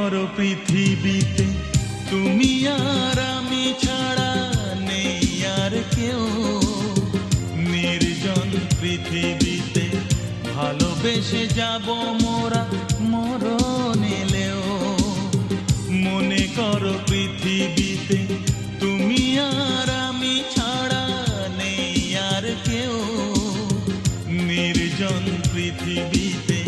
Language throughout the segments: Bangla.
করো পৃথিবীতে তুমি আর আমি ছাড়া নেই আর কেউ। নির্জন পৃথিবীতে ভালোবেসে যাব মোরা মরণ এলেও। মনে করো পৃথিবীতে তুমি আর আমি ছাড়া নেই আর কেউ। নির্জন পৃথিবীতে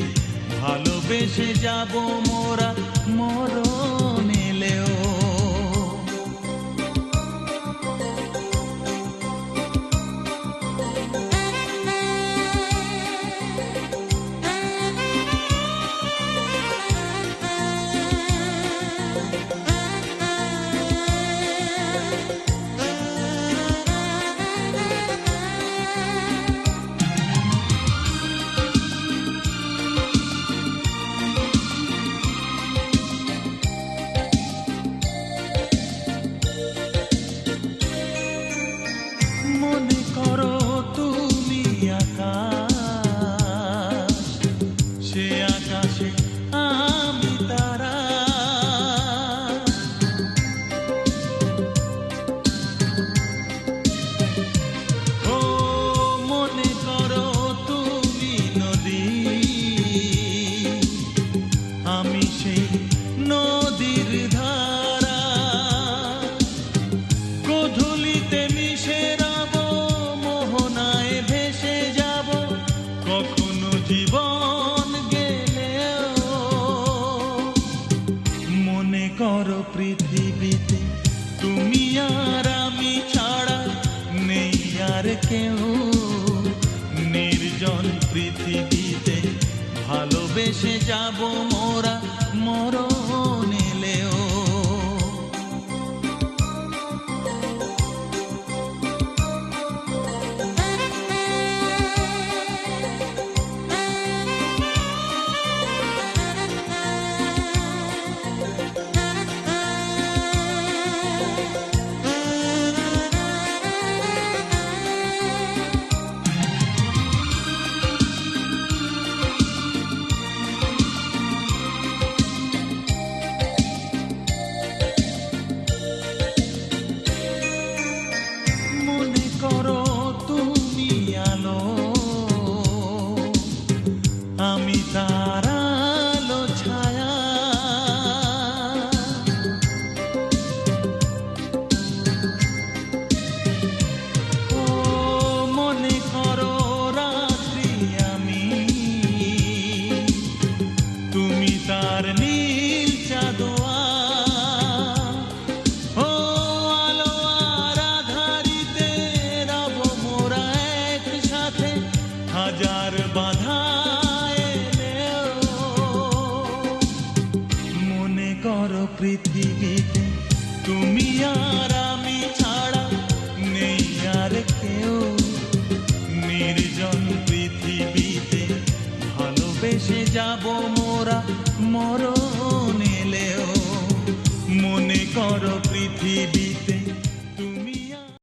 ভালোবেসে যাব মোরা মরণ এলেও। মনে করো তুমি আকাশ, সে আকাশে আমি তারা। ও মনে করো তুমি নদী, আমি সেই নদীর ধারা। গোধূলিতে মিশে কখনো জীবন গেলেও। মনে করো পৃথিবীতে তুমি আর আমি ছাড়া নেই আর কেউ। নির্জন পৃথিবীতে ভালোবেসে যাব মোরা মরণ এলেও। মনে করো তুমি আলো, আমি তার আলো ছায়া। ও মনে করো রাত্রি আমি, তুমি তার নীল চাঁদোয়া। হাজার বাধা এলেও। মনে করো পৃথিবীতে তুমি আর আমি ছাড়া নেই আর কেউ। নির্জন পৃথিবীতে ভালোবেসে যাব মোরা মরণ এলেও। মনে করো পৃথিবীতে